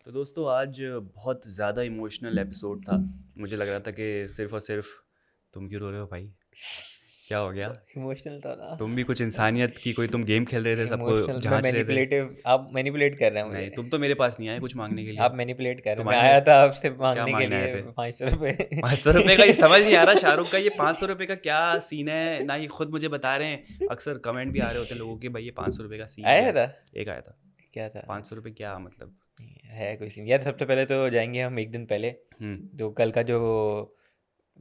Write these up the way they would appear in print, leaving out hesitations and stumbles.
तो दोस्तों आज बहुत ज़्यादा इमोशनल एपिसोड था। मुझे लग रहा था कि सिर्फ और सिर्फ तुम क्यों रो रहे हो भाई? क्या हो गया? इमोशनल था ना। तुम भी कुछ इंसानियत की कोई तुम गेम खेल रहे थे, सबको इमोशनल मैं जांच रहे थे। मैनिपुलेटिव, आप मैनिपुलेट कर रहे हैं नहीं, मुझे। तुम तो मेरे पास नहीं आए कुछ मांगने के लिए। आप मैनिपुलेट कर रहे हैं। तुम मैं आए आया मेरे। था आपसे क्या मांगने के मांगने आए लिए थे? 500 रुपए। 500 रुपये का? ये समझ नहीं आ रहा शाहरुख का, ये 500 रुपये का क्या सीन है ना, ये खुद मुझे बता रहे हैं। अक्सर कमेंट भी आ रहे होते हैं लोगों के, भाई ये 500 रुपये का सीन क्या आया है? था। एक आया था। क्या था? 500 रुपये क्या मतलब? है कोई सीन यार? सबसे पहले तो जाएंगे हम एक दिन पहले। हम्म। जो कल का जो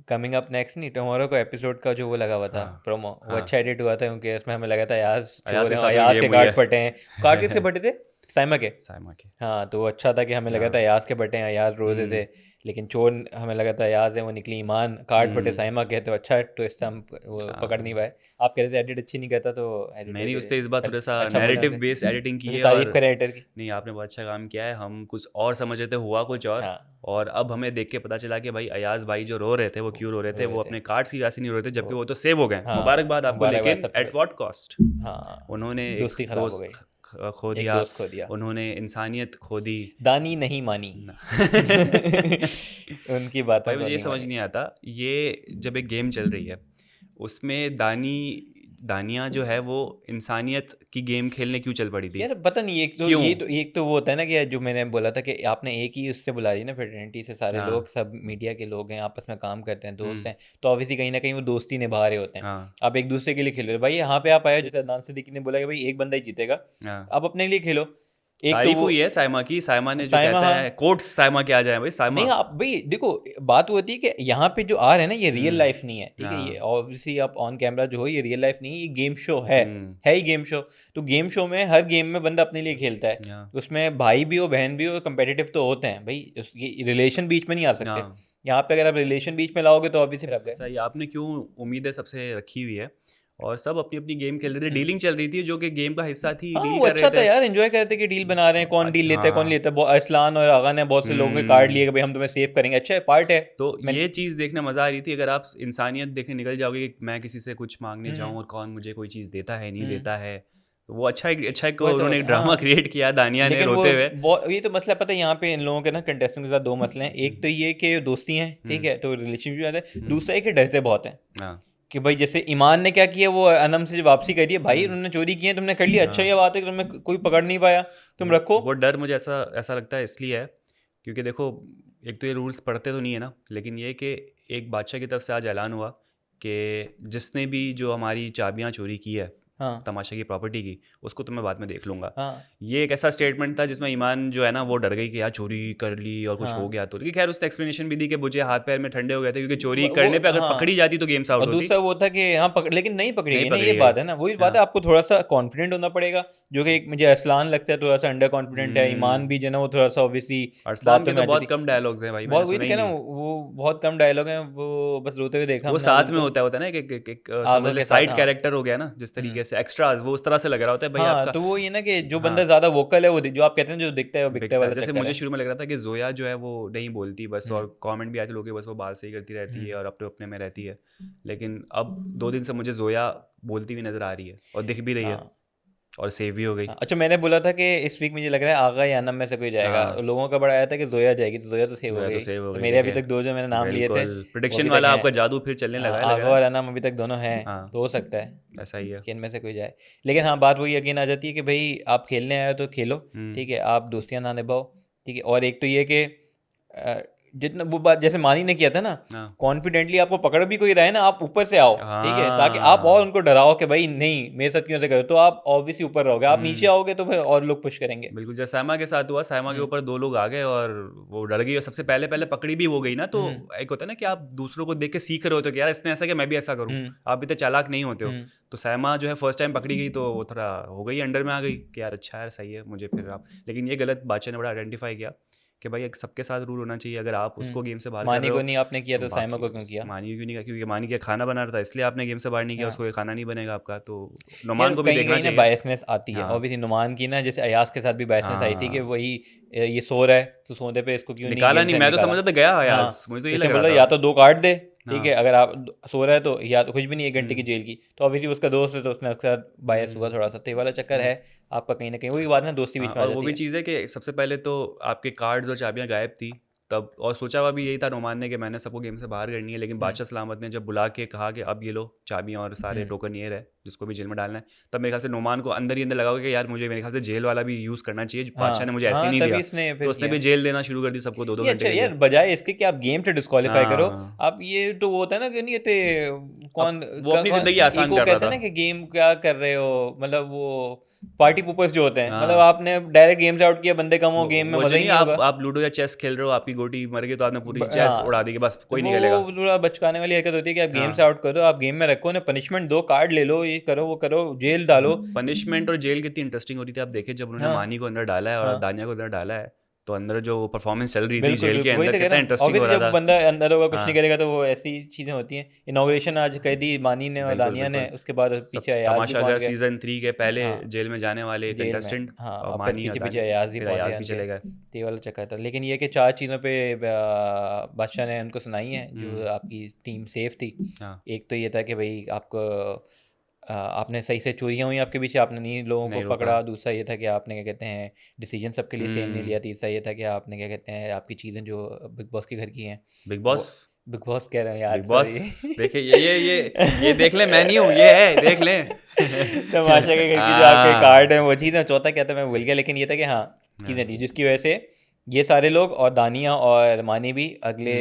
कमिंग अप नेक्स्ट नहीं, टुमारो को एपिसोड का जो वो लगा हुआ था हाँ। प्रोमो, वो हाँ। अच्छा एडिट हुआ था क्योंकि उसमें हमें लगा था अयाज अयाज चोर के हैं, साथ कोई अयाज गेम के हुई कार्ड फटे हैं। कार्ड किसके है। फटे थे? साइमा के। साइमा के। हाँ, तो वो अच्छा था कि हमें लगा था हाँ। अयाज के बटे हैं, अयाज रोजे थे। लेकिन चोर हमें लगा था अयाज है, वो निकली ईमान। कार्ड फटे हम्म। साइमा के, तो अच्छा ट्विस्ट हम वो पकड़ नहीं हाँ। पाए। आप कह रहे थे एडिट अच्छी नहीं करता, तो मैंने एडिट उससे इस बार थोड़ा सा अच्छा बोले नैरेटिव उसे। बेस्ड एडिटिंग की वैसे है और तारीफ करें एडिटर की। नहीं, आपने बहुत अच्छा काम किया है। हम कुछ और समझ रहे थे, हुआ कुछ हाँ, और अब हमें देख के पता चला कि भाई अयाज भाई जो रो रहे थे वो वो क्यों रो रहे थे। रो रहे वो थे। अपने कार्ड्स की वजह से नहीं रो रहे थे, जबकि वो वो तो सेव हो गए। हाँ, मुबारकबाद आपको, मुबारकबाद लेकिन सबसे एट व्हाट कॉस्ट? पहले। हाँ, उन्होंने एक दोस्ती खराब हो दोस्त गई। खो एक दिया। दोस्त खो दिया। उन्होंने इंसानियत खो दी। दानी नहीं मानी। ना। उनकी बातों भाई को मुझे ये नहीं समझ मानी। नहीं आता, ये जब एक गेम चल रही है उसमें दानिया जो है वो इंसानियत की गेम खेलने क्यों चल पड़ी थी? यार पता नहीं, क्यों? एक तो वो होता है ना कि जो मैंने बोला था कि आपने एक ही उससे बुला दी ना, फ्रेटर्निटी से सारे हाँ। लोग, सब मीडिया के लोग हैं, आपस में काम करते हैं, दोस्त हम्म। हैं, तो ऑब्वियसली कहीं ना कहीं वो दोस्ती निभा रहे होते हैं। हाँ। आप एक दूसरे के लिए खेल रहे हो भाई, यहाँ पे आप आए हो, जैसे अदनान सिद्दीकी ने बोला कि भाई एक बंदा ही जीतेगा, हाँ। आप अपने लिए खेलो। एक तो तारीफ वो हुई है साइमा की, साइमा ने जो साइमा, कहता हाँ। है कोट्स साइमा के आ जाए भाई नहीं, साइमा। आप भाई देखो, बात वो होती है कि यहाँ पे जो आ रहे हैं ना, ये रियल लाइफ नहीं है, हम्म। ठीक है? ये हाँ। ऑब्वियसली आप ऑन कैमरा जो हो, ये रियल लाइफ नहीं है, ये गेम शो है। हम्म। है ही गेम शो। तो गेम शो में हर गेम में बंदा अपने लिए खेलता है। हाँ। उसमें भाई भी हो, बहन भी हो, कंपेटिटिव तो होते हैं भाई, ये रिलेशन बीच में नहीं आ सकते। हाँ। यहाँ पे अगर आप रिलेशन बीच में लाओगे तो ऑब्वियसली रख गए। ऐसा ही आपने क्यों उम्मीदें सबसे रखी हुई है? और सब अपनी अपनी गेम खेल रहे थे, हम्म। डीलिंग चल रही थी जो कि गेम का हिस्सा थी, हाँ, डील वो कर रहे अच्छा था थे। यार, एंजॉय करते कि डील बना रहे हैं, कौन डील अच्छा लेता है कौन हाँ। लेता है। असलान और आगा ने बहुत से लोगों के कार्ड लिए कि भाई हम तुम्हें सेव करेंगे, अच्छा है, पार्ट है। तो मैं ये चीज़ देखने मज़ा आ रही थी। अगर आप इंसानियत देखने निकल जाओगे कि मैं किसी से कुछ मांगने हम्म जाऊं और कौन मुझे कोई चीज़ देता है नहीं हम्म देता है, तो वो अच्छा एक वो अच्छा उन्होंने होता एक है, ड्रामा हाँ। क्रिएट किया दानिया ने लेकिन वो रोते हुए। ये तो मसला पता है यहाँ पे इन लोगों के ना, कंटेस्टेंट के साथ दो मसले हैं। एक तो ये कि दोस्ती हैं, ठीक हम्म। है, तो रिलेशनशिप ज़्यादा है। हम्म। दूसरा है कि डरते बहुत हैं हाँ। कि भाई जैसे ईमान ने क्या किया, वो अनम से जब वापसी करी है, भाई हम्म। उन्होंने चोरी की है, तुमने कर लिया, अच्छा हाँ। ये बात है कि तुम्हें कोई पकड़ नहीं पाया, तुम रखो। वो डर मुझे ऐसा ऐसा लगता है इसलिए है क्योंकि देखो, एक तो ये रूल्स पढ़ते तो नहीं है ना, लेकिन ये कि एक बादशाह की तरफ से आज ऐलान हुआ कि जिसने भी जो हमारी चाबियां चोरी की है हाँ तमाशा की प्रॉपर्टी की, उसको तो मैं बाद में देख लूंगा। हाँ ये एक ऐसा स्टेटमेंट था जिसमें ईमान जो है ना वो डर गई कि यार चोरी कर ली और कुछ हो हाँ। गया तो। लेकिन खैर उसने एक्सप्लेनेशन भी दी कि मुझे हाथ पैर में ठंडे हो गए थे क्योंकि चोरी वो करने पे अगर पकड़ी हाँ। जाती तो गेम्स आउट और होती। दूसरा वो था कि हाँ पकड़, लेकिन नहीं पकड़ी नहीं गई ना, ये पकड़ी गई। बात है ना, वही बात हाँ। है, आपको थोड़ा सा कॉन्फिडेंट होना पड़ेगा। जो कि एक मुझे असलान लगता है थोड़ा सा अंडर कॉन्फिडेंट है, ईमान हम्म। भी जो है ना वो थोड़ा सा ऑब्वियसली अरसलान के बातों तो में आ बहुत जाती। कम डायलॉग्स हैं भाई, मैंने बहुत, वही सुना तो ही कहना नहीं। वो बहुत कम डायलॉग हैं, वो बस रोते हुए देखा वो हमने आज साथ में उनको। होता है ना, एक समझ आज़ो ले के साथ, साइड हाँ। कैरेक्टर हो गया ना, जिस हम्म। तरीके से एक्स्ट्राज वो उस तरह से लग रहा होता है भाई हाँ, आपका। तो वो ये ना कि जो हाँ। बंदा ज्यादा वोकल है, वो जो आप कहते हैं जो दिखता है वो बिकता है बिकता है। वाला जैसे चक्कर मुझे है। शुरू में लग रहा था कि जोया जो है वो नहीं बोलती बस, हम्म और कमेंट भी आए थे लोगों के बस वो बाल सही करती रहती है हम्म और अपने अपने में रहती है। लेकिन अब 2 दिन से मुझे जोया बोलती हुई नजर आ रही है और दिख भी रही है हाँ और सेव भी हो गई। हाँ। अच्छा, मैंने बोला था कि इस वीक मुझे लग रहा है आगा या अनम में से कोई जाएगा, हाँ। लोगों का बड़ा आया था कि जोया जाएगी, तो जोया तो सेव हो जोया तो गई। सेव हो तो गई मेरे अभी देखे। तक दो जो मैंने नाम लिए थे, बिल्कुल वो प्रिडिक्शन अभी तक वाला हैं। आपका जादू फिर चलने हाँ, लगा है, लगा आगा है। और अनम अभी तक दोनों हैं, हाँ। तो हो सकता है ऐसा ही है। कि इनमें से कोई जाए। लेकिन हाँ, बात वही यकीन आ जाती है कि भाई आप खेलने आए हो तो खेलो, हम्म। ठीक है, आप दोस्तियाँ ना निभाओ, ठीक है। और एक तो ये कि अ, जितना वो बात जैसे मानी ने किया था ना, हाँ। कॉन्फिडेंटली आपको पकड़ भी कोई रहा है ना, आप ऊपर से आओ, ठीक है, ताकि आप और हाँ। उनको डराओ कि भाई नहीं मेरे साथ क्यों ऐसे करो, तो आप ऑब्वियसली ऊपर रहोगे। आप नीचे हम्म। आओगे तो फिर और लोग पुश करेंगे। बिल्कुल जैसे सायमा के साथ हुआ, सायमा के हम्म ऊपर 2 लोग आ गए और वो डर गई और सबसे पहले पहले पकड़ी भी वो गई ना। तो हम्म एक होता है ना कि आप दूसरों को देख के सीख रहे होते हो कि यार इसने ऐसा किया मैं भी ऐसा करूं। हम्म आप इतने चालाक नहीं होते हो। हम्म तो सायमा जो है फर्स्ट टाइम पकड़ी गई तो वो थोड़ा हो गई, अंडर में आ गई कि यार अच्छा यार सही है मुझे फिर आप। लेकिन ये गलत बादशाह ने बड़ा आइडेंटिफाई किया कि भाई एक सबके साथ रूल होना चाहिए। अगर आप उसको गेम से बाहर कर मानी रहे को हो नहीं आपने किया तो तो साइमा बाकी को क्यों किया? मानी क्यों नहीं किया? क्योंकि मानी क्या खाना बना रहा था इसलिए आपने गेम से बाहर नहीं किया, हाँ उसको ये खाना नहीं बनेगा आपका। तो यार, नुमान को भी कहीं देखना कहीं ना चाहिए। बायसनेस आती है, हाँ। ऑब्वियसली नुमान की ना, जैसे अयाज के साथ भी बायसनेस आई थी कि हाँ। वही ये सो रहा है तो सोने पे इसको क्यों नहीं निकाला गेम नहीं, से मैं तो निकाला। समझ रहा था गया हाँ, अयाज, मुझे तो ये जैसे लग रहा बोला था। या तो दो काट दे, ठीक है, हाँ। अगर आप सो रहा है तो या तो कुछ भी नहीं 1 घंटे की जेल की, तो ऑब्वियसली उसका दोस्त है तो उसने उसके साथ बायस हुआ थोड़ा सा, तो ये वाला चक्कर है आपका कहीं ना कहीं, वही बात ना दोस्ती हाँ, बीच में आ और वो जाती भी है। चीज़ है कि सबसे पहले तो आपके कार्ड्स और चाबियाँ गायब थी तब, और सोचा हुआ भी यही था नोमान ने कि मैंने सबको गेम से बाहर करनी है, लेकिन बादशाह सलामत ने जब बुला के कहा कि अब ये लो चाबियाँ और सारे टोकन ये रहे जिसको भी जेल में डालना है, तब मेरे ख्याल से नोमान को अंदर ही अंदर लगा कि यार मुझे मेरे ख्याल से जेल वाला भी यूज़ करना चाहिए, बादशाह ने हाँ मुझे ऐसे ही हाँ, नहीं तभी दिया, इसने तो फिर उसने किया। भी जेल देना शुरू कर दी सबको 2-2 ये घंटे अच्छा के यार, लिए। बजाय इसके कि आप गेम से डिस्क्वालीफाई करो, हाँ, आप ये तो वो होता है ना कि नहीं थे अब कौन वो अपनी कौन, ज़िंदगी एक आसान वो कर रहा कहते हैं था। ना कि गेम क्या कर रहे हो, मतलब वो पार्टी पुपर्स जो होते हैं, मतलब हाँ, आपने डायरेक्ट गेम से आउट किया, बंदे कम हो, गेम में वो जो मजा ही नहीं, नहीं होगा। आप लूडो या चेस खेल रहे हो, आपकी गोटी मर गई तो आपने पूरी चेस हाँ, उड़ा दी कि बस तो कोई नहीं खेलेगा। वो थोड़ा बचकाने वाली हरकत होती है कि आप गेम से हाँ, आउट करो, आप गेम में रखो, उन्हें पनिशमेंट दो, कार्ड ले लो, ये करो वो करो, जेल डालो। पनिशमेंट और जेल कितनी इंटरेस्टिंग हो रही थी, आप देखे जब उन्होंने हाँ मानी को अंदर डाला है और हाँ, दानिया को अंदर डाला है, तो अंदर जो परफॉर्मेंस चल रही थी बिल्कुल जेल के बिल्कुल, वही अंदर तो कह कितना रहा हूँ, इंटरेस्टिंग हो ऑब्वियसली रहा जब था। बंदा अंदर होगा कुछ नहीं हाँ, करेगा तो वो ऐसी चीजें होती हैं। इनॉग्रेशन आज कर दी मानी ने और बिल्कुल दानिया ने, बिल्कुल। उसके बाद सब पीछे अयाज भी पहुंच तमाशागर गए। सीजन 3 के पहले हाँ जेल में जाने वाले जेल में, कंटेस्टेंट हाँ, और और फिर मानी और पीछे पीछे दानिया, अयाज भी फिर पहुंच अयाज गए भी उनके, चले गए। तो ये वाला चक्कर था। लेकिन ये कि 4 चीज़ों पे बादशाह ने उनको सुनाई है जो हम्म। आपकी टीम सेफ थी। हाँ, एक तो ये था कि भाई आपको आपने सही से चोरियाँ हुई आपके पीछे, आपने नहीं लोगों को नहीं रोका। पकड़ा। दूसरा ये था कि आपने क्या कहते हैं डिसीजन सबके लिए सेम नहीं हम्म। लिया। तीसरा ये था कि आपने क्या कहते हैं आपकी चीज़ें जो बिग बॉस के घर की हैं बिग वो, बॉस। बिग बॉस कह रहे हैं यार, बिग बॉस। सॉरी। देखिए ये देख लें, मैं नहीं हूँ, ये है, देख लें। तमाशा के घर की जो आपके कार्ड हाँ। है वो चीज़ है। चौथा क्या था मैं भूल गया, लेकिन ये था कि हाँ चीज़ें थी हाँ। जिसकी वजह से ये सारे लोग और दानिया और मानी भी अगले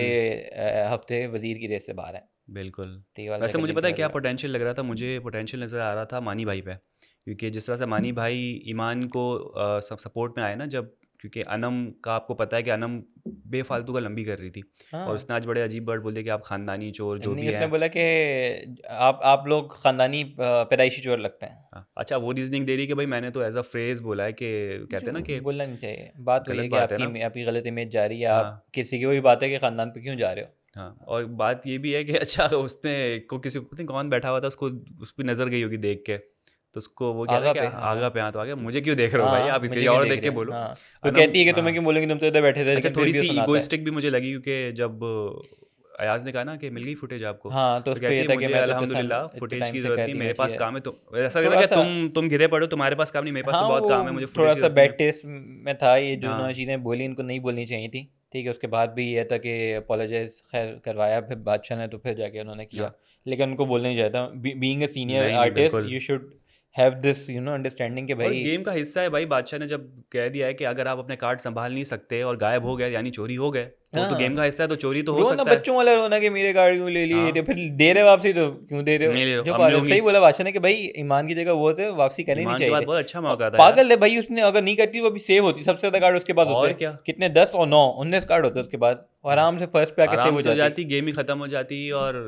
हम्म। हफ्ते वजीर की रेस से बाहर हैं। बिल्कुल। तो ये वाला वैसे चक्कर मुझे जिनकी पता है वजह क्या से। पोटेंशियल लग रहा था, मुझे पोटेंशियल नज़र आ रहा था मानी भाई पे, क्योंकि जिस तरह से मानी भाई ईमान को सब सपोर्ट में आए ना जब, क्योंकि अनम का आपको पता है कि अनम बेफालतू का लंबी कर रही थी, और हाँ उसने आज बड़े अजीब वर्ड बोल दिए कि आप ख़ानदानी चोर जो नहीं, भी उसने हैं। बोला कि आप लोग खानदानी पैदाइशी चोर लगते हैं। हाँ, अच्छा वो रीजनिंग दे रही कि भाई मैंने तो एज अ फ्रेज बोला है कि कहते जो हैं ना कि बोलना नहीं चाहिए, बात वही गलत है कि बात है आपकी ना। आपकी गलत इमेज जा रही है, आप हाँ। किसी की वही बात है कि खानदान पे क्यों जा रहे हो। हाँ, और बात ये भी है कि अच्छा उसने को किसी को पता नहीं कौन बैठा हुआ था, उसको उस पर नज़र गई होगी देख के, तो उसको वो कह रहा है आगा कि पे, हाँ आगा पे हाँ, तो आगे मुझे क्यों देख रहे हो भाई, हाँ, आप मुझे किसी क्यों और देख देख के रहे हैं, बोलो। हाँ। वो अनम। कहती है कि तुम्हें हाँ। क्यों बोलेंगे, तुम तो इधर बैठे थे, अच्छा लेकिन फिर थोड़ी भी वो सी सुनाता है। इगोइस्टिक भी मुझे लगी, क्योंकि जब अयाज ने कहा ना कि मिल गई फुटेज आपको, हाँ तो तो उस पर कहती ये है था कि मुझे मैं तो इतने अल्हम्दुलिल्लाह इतने फुटेज टाइम की से ज़रूरत नहीं, कहती हूँ मेरे ये पास चीज़ है। काम है, तो ऐसा लग रहा थोड़ा है कि सा, तुम घिरे पड़ो, तुम्हारे पास काम नहीं, मेरे पास तो हाँ बहुत वो काम है, मुझे थोड़ा फुटेज की सा ज़रूरत नहीं है। बैड टेस्ट में था ये जो उन्होंने हाँ। चीज़ें बोली, इनको नहीं बोलनी चाहिए थी। ठीक है, उसके बाद भी ये था कि अपोलोजाइज खैर करवाया फिर बादशाह ने, तो फिर जाके उन्होंने किया। हाँ। लेकिन उनको बोलना नहीं चाहिए था। बीइंग अ सीनियर नहीं नहीं आर्टिस्ट बिल्कुल। You should have this understanding कि और भाई। गेम का हिस्सा है भाई, बादशाह ने जब कह दिया है कि अगर आप अपने कार्ड संभाल नहीं सकते और गायब हो गए यानी चोरी हो गए, तो गेम हाँ, का हिस्सा है, तो चोरी तो हो रोना सकता है। बच्चों वाला रोना कि मेरे कार्ड क्यों ले लिए, हाँ। फिर दे रहे वापसी तो क्यों दे रहे हो। नहीं ले लो, जो अब लूंगी। सही बोला बादशाह ने कि भाई ईमान की जगह वो थे, वापसी करनी नहीं ईमान के चाहिए बाद थे। बहुत अच्छा और मौका था यार। पागल है भाई, उसने अगर नहीं करती वो अभी सेव होती, सबसे ज्यादा कार्ड उसके पास होते और हैं। क्या। कितने 10 और 9 19 कार्ड होते उसके बाद, और हाँ, आराम से फर्स्ट पे आके सेव आराम हो से हो जाती। जाती, गेम ही खत्म हो जाती और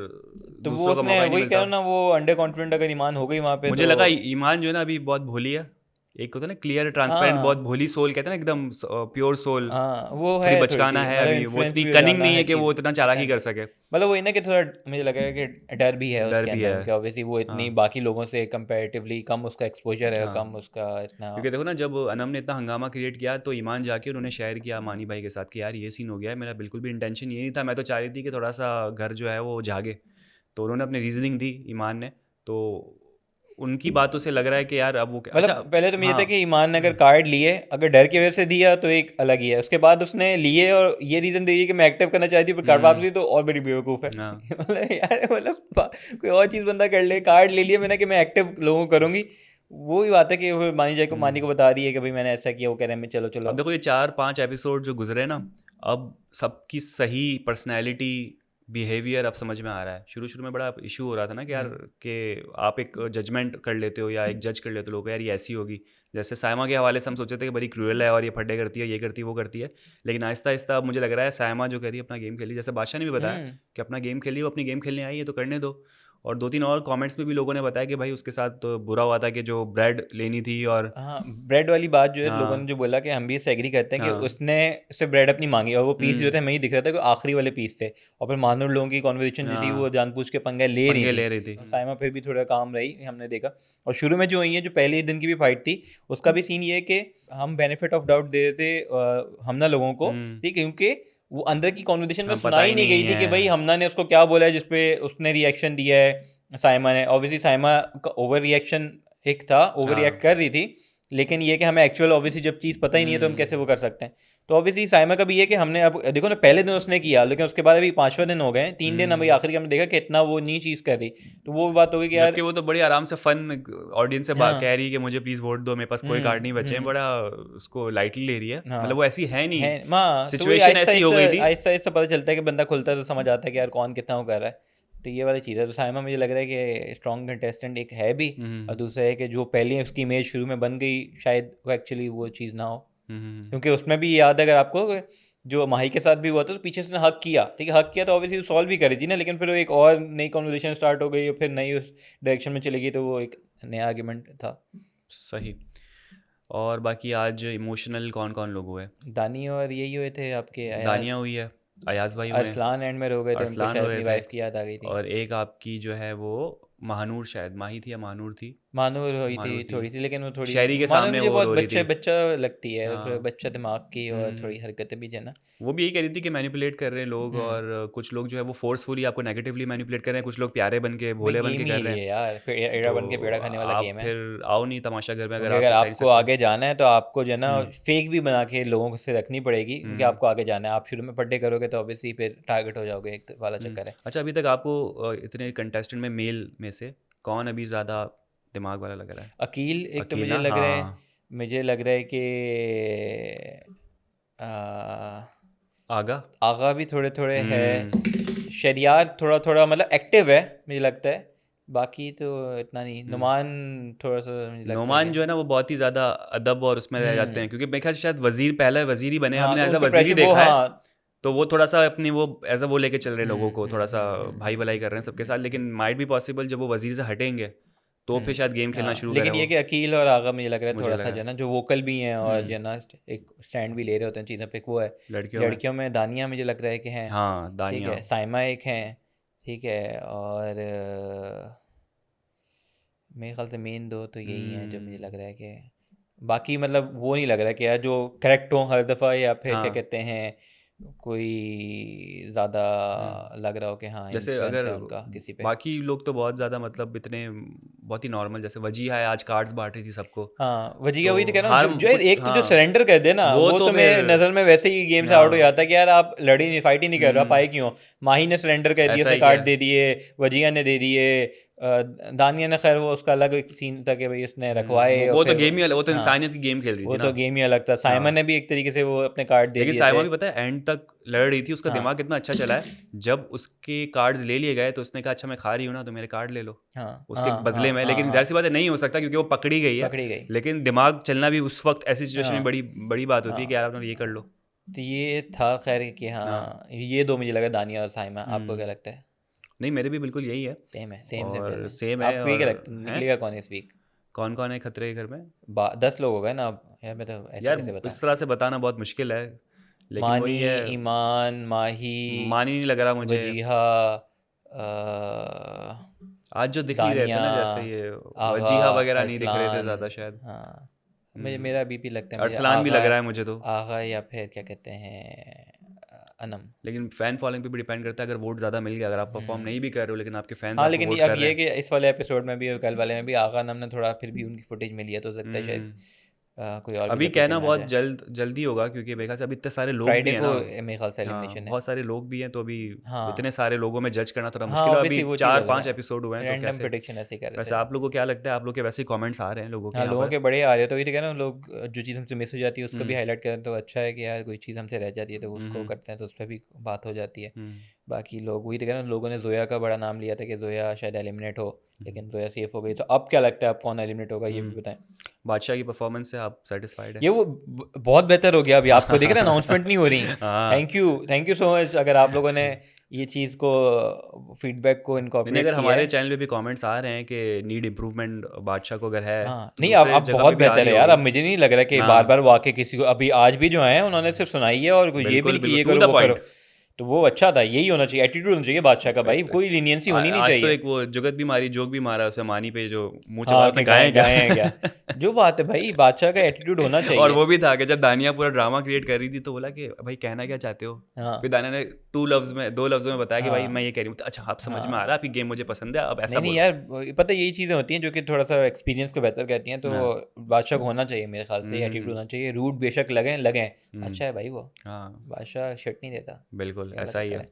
तो वो दूसरों का उसने मौका ही नहीं वही कह मिलता। रहा ना, वो अंडर कॉन्फिडेंट अगर ईमान हो गई वहां पे मुझे तो। लगा ईमान जो है ना अभी बहुत भोली है, एक होता है ना क्लियर ट्रांसपेरेंट, बहुत हाँ भोली सोल कहते हैं ना, एकदम प्योर सोल, हाँ वो थोड़ी है, थोड़ी बचकाना सी है मतलब अभी, वो इन्फ्लुएंस इतनी भी हो कनिंग जाना नहीं है हर कि चीज़। वो इतना चालाकी कर सके। मतलब वही ना कि थोड़ा मुझे लगा है कि डर भी है डर उसके भी अंदर, है। कि ऑब्वियसली वो इतनी हाँ। बाकी लोगों से कंपैरेटिवली कम उसका एक्सपोजर है, हाँ, कम उसका इतना। क्योंकि देखो ना जब अनम ने इतना हंगामा क्रिएट किया तो ईमान जाके उन्होंने शेयर किया मानी भाई के साथ कि यार ये सीन हो गया है, मेरा बिल्कुल भी इंटेंशन ये नहीं था, मैं तो चाह रही थी कि थोड़ा सा घर जो है वो जागे, तो उन्होंने अपनी रीजनिंग दी ईमान ने, तो उनकी बातों से लग रहा है कि यार अब वो मतलब अच्छा। पहले तो मुझे था हाँ। कि ईमान ने अगर कार्ड लिए, अगर डर की वजह से दिया तो एक अलग ही है, उसके बाद उसने लिए और ये रीजन दे कि मैं एक्टिव करना चाहती हूँ, पर कार्ड वापस दी, तो और बड़ी बेवकूफ़ है। हाँ। मतलब यार, मतलब कोई और चीज़ बंदा कर ले, कार्ड ले लिया मैंने कि मैं एक्टिव लोगों को करूंगी। वो ही बात है कि वो मानी को बता रही है कि भाई मैंने ऐसा किया, वो कह रहे हैं मैं चलो अब चलो। देखो ये 4-5 एपिसोड जो गुजरे ना, अब सबकी सही पर्सनैलिटी बिहेवियर अब समझ में आ रहा है। शुरू शुरू में बड़ा इशू हो रहा था ना कि यार कि आप एक जजमेंट कर लेते हो या एक जज कर लेते हो लोगों को, यार ये ऐसी होगी, जैसे सायमा के हवाले से हम सोचे थे कि बड़ी क्रूएल है और ये फड्डे करती है, ये करती है, वो करती है, लेकिन आहिस्ता आहिस्ता अब मुझे लग रहा है सायमा जो करी अपना गेम खेली, जैसे बादशाह ने भी बताया हम्म कि अपना गेम खेली, वो अपनी गेम खेलने आई है तो करने दो। और 2-3 और कमेंट्स में भी लोगों ने बताया कि भाई उसके साथ तो बुरा हुआ था कि जो ब्रेड लेनी थी, और हाँ, ब्रेड वाली बात जो है लोगों ने हाँ। जो बोला कि हम भी इससे एग्री करते हैं कि हाँ। उसने उससे ब्रेड अपनी मांगी, और वो पीस जो थे हम्म। हमें ही दिख रहा था कि आखिरी वाले पीस थे, और फिर मानूर लोगों की कॉन्वर्सेशन जो थी वो हाँ, जानबूझ के पंगे ले रही पंगे थी। ले रही थी। साइमा फिर भी थोड़ा काम रही, हमने देखा। और शुरू में जो हुई है, जो पहले दिन की भी फाइट थी, उसका भी सीन ये है कि हम बेनिफिट ऑफ डाउट दे देते हम ना लोगों को, हम्म। ठीक है, क्योंकि वो अंदर की कॉन्वर्सेशन में हाँ, पता सुनाई ही नहीं गई नहीं थी कि है। भाई हमना ने उसको क्या बोला है जिसपे उसने रिएक्शन दिया है साइमा ने। ऑब्वियसली साइमा का ओवर रिएक्शन एक था, ओवर हाँ। रिएक्ट कर रही थी, लेकिन ये कि हमें एक्चुअल ऑब्वियसली जब चीज़ पता ही नहीं है तो हम कैसे वो कर सकते हैं। तो ऑब्वियसली साइमा का भी ये कि हमने अब देखो ना, पहले दिन उसने किया लेकिन उसके बाद अभी 5वां दिन हो गए, 3 दिन अभी आखिरी हमने देखा कि इतना वो नहीं चीज़ कर रही। तो वो बात हो गई कि यार जबकि वो तो बड़ी आराम से फन ऑडियंस से हाँ कह रही है कि मुझे प्लीज वोट दो, मेरे पास कोई कार्ड नहीं बचे हैं, बड़ा उसको लाइटली ले रही है। हाँ मतलब वो ऐसी है नहीं, है माँ। तो वही सिचुएशन ऐसी हो गई थी। आहिस्ता आहिस्ता पता चलता है कि बंदा खुलता है तो समझ आता है कि यार कौन कितना वो कर रहा है। तो ये वाली चीज़ है। तो साइमा मुझे लग रहा है कि स्ट्रॉन्ग कंटेस्टेंट एक है भी, और दूसरा है कि जो पहले उसकी इमेज शुरू में बन गई शायद वो एक्चुअली वो चीज़ ना हो। क्योंकि उसमें भी याद है अगर आपको, जो माही के साथ भी हुआ था तो पीछे से उसने हक किया, ठीक है, हक किया तो ऑब्वियसली सॉल्व भी करी थी ना, लेकिन फिर वो एक और नई कॉन्वर्सेशन स्टार्ट हो गई और फिर नई उस डायरेक्शन में चली गई, तो वो एक नया आर्ग्यूमेंट था। सही। और बाकी आज इमोशनल कौन कौन लोग हुए? दानी और यही हुए थे आपके दानिया अयाज, हुई है, अयाज भाई हुए, अरसलान एंड में रो गए थे, उनको अरसलान शायद हुए अपनी थे, वाइफ की याद आ गई थी। और एक आपकी जो है वो महानूर, शायद माही थी या महानूर थी, मानूर हुई थी महानूर थी, थोड़ी सी, लेकिन वो थोड़ी शहरी के मानूर सामने मुझे वो बहुत रो रही थी। बच्चा लगती है, हाँ। बच्चा दिमाग की, और थोड़ी हरकतें भी जो है ना। वो भी यही कह रही थी कि मैनिपुलेट कर रहे हैं लोग, और कुछ लोग जो है वो फोर्सफुली आपको नेगेटिवली मैनिपुलेट कर रहे हैं, कुछ लोग प्यारे बन के भाई भोले बन गेम के ही कर यही रहे है हैं। यार, फिर एड़ा बन के तो पेड़ा खाने वाला आप गेम है। फिर आओ नहीं तमाशा घर में, अगर क्योंकि आप अगर सही आपको सकते हो। आगे जाना है तो आपको जो है ना फेक भी बना के लोगों से रखनी पड़ेगी, क्योंकि आपको आगे जाना है। आप शुरू में पड्डे करोगे तो ऑब्वियसली फिर टारगेट हो जाओगे, एक वाला चक्कर है। अच्छा, अभी तक आपको इतने कंटेस्टेंट में मेल में से कौन अभी ज़्यादा दिमाग वाला लग रहा है? अकील एक तो अकील मुझे ना? लग रहा है, हाँ। मुझे लग रहा है कि आ, आगा। आगा भी थोड़े थोड़े है, हम्म। शरियार थोड़ा थोड़ा मतलब एक्टिव है मुझे लगता है, बाकी तो इतना नहीं। नुमान थोड़ा सा मुझे लगता है नोमान कि जो है ना वो बहुत ही ज़्यादा अदब और उसमें रह जाते हैं, क्योंकि मेरे ख्याल से शायद वजीर, पहला वजीर ही बने, हाँ, हमने तो एज अ उनका वजीर ही प्रेशर वो देखा है। हाँ। तो वो थोड़ा सा अपनी वो एज अ वो लेके चल रहे हैं लोगों को, थोड़ा सा भाई भलाई कर रहे हैं सबके साथ, लेकिन माइट भी पॉसिबल जब वो वजीर से हटेंगे तो फिर शायद गेम खेलना हाँ, शुरू करें लेकिन वो। ये कि अकील और आगा मुझे लग रहा है मुझे थोड़ा लग सा रहा जो है है ना, जो वोकल भी हैं और जो है ना एक स्टैंड भी ले रहे होते हैं चीज़ों पे, एक वो है। लड़कियों में। लड़कियों में दानिया मुझे लग रहा है कि हैं, हाँ, ठीक दानिया। है, साइमा एक हैं, ठीक है, और मेरे ख्याल से मेन दो तो यही हैं जो मुझे लग रहा है कि बाकी मतलब वो नहीं लग रहा कि यार जो करेक्ट हो हर दफ़ा, या फिर क्या हाँ। कहते हैं कोई ज़्यादा लग रहा हो कि हाँ जैसे इन्फ्लुएंस अगर है उनका किसी पे। बाकी लोग तो बहुत ज़्यादा मतलब इतने बहुत ही नॉर्मल, जैसे वजीहा है, आज कार्ड्स बांट रही थी सबको, हाँ वजीगा, तो वही तो कह रहा हूँ, हार जो कुछ, एक तो जो हाँ सरेंडर कर दे ना, वो वो तो तो मेरे फिर नज़र में वैसे ही गेम से आउट हो हाँ। जाता है कि यार आप लड़ी नहीं, फाइट ही नहीं कर रहे, आप आए क्यों? माही ने सरेंडर कर दिया, ऐसा उसने ही क्या कार्ड है। दे दिए, वजीगा ने दे दिए, दानिया ने खैर वो उसका अलग एक सीन था कि भाई उसने रखवाए और वो तो फिर गेम ही अलग, वो तो हाँ इंसानियत की गेम खेल रही वो थी ना। तो गेम ही अलग था। साइमन हाँ। ने भी एक तरीके से वो अपने कार्ड दे लेकिन दिए साइमा थे। भी पता है एंड तक लड़ रही थी, उसका हाँ दिमाग कितना अच्छा चला है, जब उसके कार्ड्स ले लिए गए तो उसने कहा अच्छा मैं खा रही हूँ ना, तो मेरे कार्ड ले लो हाँ उसके हाँ बदले में। लेकिन हाँ जाहिर सी बात है नहीं हो सकता, क्योंकि वो पकड़ी गई है। पकड़ी गई। लेकिन दिमाग चलना भी उस वक्त ऐसी सिचुएशन में हाँ बड़ी बड़ी बात होती है कि हाँ, यार आप ये कर लो। तो ये था खैर कि हाँ। हाँ ये दो मुझे लगा, दानिया और साइमा। आपको क्या लगता है? नहीं, मेरे भी बिल्कुल यही है। सेम है, सेम सेम और चल सेम रहा है। है। आपको ये और क्या लगता है हैं निकलेगा कौन इस वीक? कौन है खतरे के घर में? 10 लोग हो गए ना अब यार, मैं तो ऐसे यार कैसे बताऊं। इस तरह से बताना बहुत मुश्किल है, लेकिन मानी, वही है। ईमान, माही, मान ही नहीं लग रहा मुझे। वजीहा, आज जो दिख नहीं रहे थे दानिया, ना, जैसे ये आगा, वजीहा वगैरह नहीं दिख रहे थे अरसलान। ज़्यादा शायद। हाँ मेरा भी लगता है, मुझे अरसलान भी आगा, लग रहा है मुझे तो। आगा या फिर क्या कहते हैं अनम। लेकिन फ़ैन फॉलोइंग पे भी डिपेंड करता है, अगर वोट ज़्यादा मिल गया, अगर आप परफॉर्म नहीं भी कर रहे हो लेकिन आपके फैंस हाँ आपको लेकिन वोट अब कर रहे ये हैं। कि इस वाले एपिसोड में भी और कल वाले में भी आगा अनम ने थोड़ा फिर भी उनकी फुटेज मिली है, तो हो सकता है शायद कोई और भी अभी लोकेशन कहना में आ बहुत जाए। जल्दी होगा, क्योंकि मेरे ख्याल से अभी इतने सारे लोग भी फ्राइडे हैं को ना। मेरे ख्याल से हाँ, एलिमिनेशन है। बहुत सारे लोग भी हैं, तो अभी इतने हाँ सारे लोगों में जज करना थोड़ा हाँ मुश्किल है। अभी ऑब्वियसली वो चीज़ अलग 4-5 है, एपिसोड हुए हैं, तो रैंडम कैसे। प्रेडिक्शन ऐसे ही कर रहे वैसे थे। आप लोगों को क्या लगता है? आप लोग के वैसे कमेंट्स आ रहे हैं लोगों के हाँ यहाँ लोगों पर। के बड़े आ रहे हैं, तो वही तो कह रहा हूँ, लोग जो चीज़ हमसे मिस हो जाती है उसको भी हम्म। हाईलाइट करें तो अच्छा है कि यार कोई चीज़ हमसे रह जाती है तो उसको हम्म। करते हैं, तो उस पर भी बात हो जाती है। हम्म। बाकी लोग वही तो कह रहे हैं, लोगों ने जोया का बड़ा नाम लिया था कि जोया शायद एलिमिनेट हो, लेकिन जोया सेफ हो गई। तो अब क्या लगता है आप कौन एलिमिनेट होगा ये भी बताएं। बादशाह की परफॉर्मेंस से आप सेटिस्फाइड ये हैं? वो बहुत बेहतर हो गया। अभी आपको देख रहे हैं अनाउंसमेंट नहीं हो रही। हाँ। थैंक यू सो मच अगर आप लोगों ने ये चीज़ को फीडबैक को नहीं, इनकॉर्पोरेट अगर किया हमारे है। चैनल पे भी कमेंट्स आ रहे हैं कि नीड इम्प्रूवमेंट बादशाह को अगर है, हाँ तो नहीं, दूसरे अब जगह बहुत पे भी आ बेहतर रही है यार। होगी। अब मुझे नहीं लग रहा कि बार हाँ, बार वो आके किसी को, अभी आज भी जो है उन्होंने सिर्फ सुनाई है और कोई ये भी बिल्कुल नहीं कि बिल्कुल, ये टू करो द वो करो। पॉइंट। तो वो अच्छा था, यही होना चाहिए, एटीट्यूड होना चाहिए बादशाह का भाई, कोई लीनियंसी होनी नहीं आज चाहिए। तो एक वो जुगत भी मारी, जोक भी मारा उसमें मानी पे, जो मुंह चबा हाँ अपने कि गाय गाय हैं क्या, जो बात है भाई, बादशाह का एटीट्यूड होना और चाहिए। वो भी था कि जब दानिया पूरा ड्रामा क्रिएट कर रही थी तो बोला कि भाई कहना क्या चाहते हो, हाँ फिर दानिया ने 2 लफ्ज़ में बताया कि भाई मैं हाँ ये कह रही हूँ, तो अच्छा आप समझ में आ हाँ। रहा है, आपकी गेम मुझे पसंद है, अब ऐसा नहीं बोलो। यार, पता है यही चीज़ें होती हैं जो कि थोड़ा सा एक्सपीरियंस को बेहतर कहती हैं, तो हाँ। बादशाह को होना चाहिए मेरे ख्याल से, एटीट्यूड हम्म, होना चाहिए, रूट बेशक लगें लगें, अच्छा है भाई वो, हाँ बादशाह शट नहीं देता, बिल्कुल ये वाला ऐसा ही चक्कर है।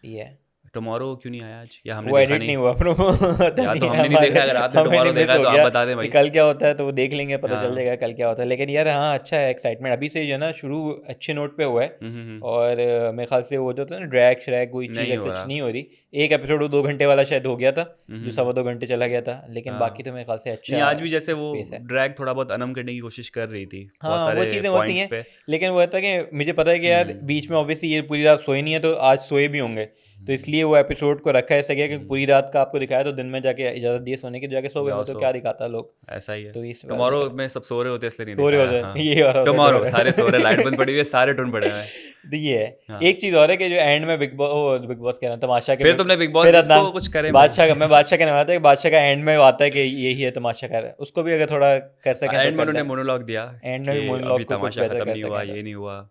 है, ये है। टुमारो क्यों नहीं आया आज, या हमने वो देखा एडिट नहीं नहीं? हुआ प्रोमो, पता या नहीं तो है हमने नहीं देखा, हमारे, अगर आपने हमें टुमारो नहीं मिस देखा है हो तो आप गया बता दें कि भाई। कल क्या होता है, तो वो देख लेंगे, पता चल हाँ। जाएगा कल क्या होता है। लेकिन यार हाँ अच्छा है, एक्साइटमेंट अभी से जो है ना, शुरू अच्छे नोट पे हुआ है, हम्म। और मेरे ख्याल से वो जो था ना ड्रैग श्रैग कोई चीज़ नहीं हो सच रहा। नहीं हो रही। एक एपिसोड वो 2 घंटे वाला शायद हो गया था, जो हम्म। 2.25 घंटे चला गया था, लेकिन बाकी हाँ। तो मेरे ख्याल से नहीं अच्छा आज भी जैसे वो पेस है। ड्रैग थोड़ा बहुत अनम करने की कोशिश कर रही थी बहुत हाँ वो सारे चीज़ें होती पॉइंट्स हैं, पे। लेकिन वो था कि मुझे पता है कि यार बीच में ऑब्वियसली ये पूरी रात सोए नहीं है, तो आज सोए भी होंगे, तो इसलिए वो एपिसोड को रखा ऐसा गया कि पूरी रात का आपको दिखाया, तो दिन में जाके इजाज़त दिए सोने की, जाके सो गए, जाओ तो सो, क्या दिखाता लोग, ऐसा ही है। तो इस वाला टुमारो चक्कर है। में सब सो रहे होते हैं इसलिए नहीं सो रहे दिखाया। होते हाँ हैं, ये हो रहा होता है टुमारो टुमारो। सारे सो रहे, लाइट बंद पड़ी हुई है, सारे टुन पड़े हुए हैं। तो ये है। हाँ। एक चीज़ और है कि जो एंड में बिग बॉस कह रहा था तमाशा के फिर में, तुमने बिग बॉस फिर इसको अदनान कुछ करे बादशाह का, मैं बादशाह कहने वाला था कि बादशाह का एंड में आता है कि यही है तमाशा कर रहा है, उसको भी अगर थोड़ा कर सकें तो एंड में कर उन्होंने दें, मोनोलॉग दिया एंड में भी कि मोनोलॉग अभी को कुछ तमाशा बेहतर खत्म कर नहीं हुआ, सकें तो। ये नहीं हुआ।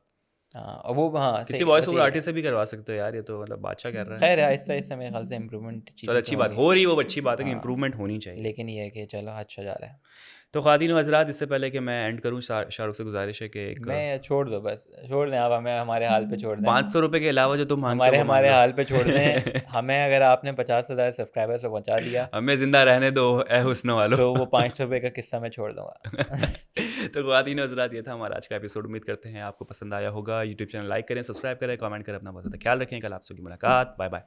हाँ और वो हाँ किसी सही, वॉइस बस ओवर यही आर्टिस्ट है। से भी करवा सकते हो यार, ये तो मतलब बादशाह कर रहा है। खैर है, आहिस्ता आहिस्ता मेरे ख्याल से इम्प्रूवमेंट चलो चीज़ें अच्छी तो बात होंगी। हो रही है, वो अच्छी बात है कि हाँ इंप्रूवमेंट होनी चाहिए। लेकिन ये है कि चलो अच्छा जा रहा है। तो ख़वातीन व हज़रात, इससे पहले कि मैं एंड करूँ, शाहरुख से गुजारिश है कि एक मैं छोड़ दो, बस छोड़ दें, आप हमें हमारे हाल पे छोड़ दें, 500 रुपये के अलावा जो तुम मांगते हो हमारे वो मांग हमारे लो। हाल पे छोड़ दें हमें। अगर आपने 50,000 सब्सक्राइबर से पहुंचा दिया, हमें ज़िंदा रहने दो ए हुस्न वालो। तो वो 500 रुपये का किस्सा मैं छोड़ दूंगा। तो ख़वातीन व हज़रात, ये था हमारा आज का एपिसोड। उम्मीद करते हैं आपको पसंद आया होगा। यूट्यूब चैनल लाइक करें, सब्सक्राइब करें, कमेंट करें। अपना बहुत ज़्यादा ख्याल रखें। कल आपसे की मुलाकात। Bye bye.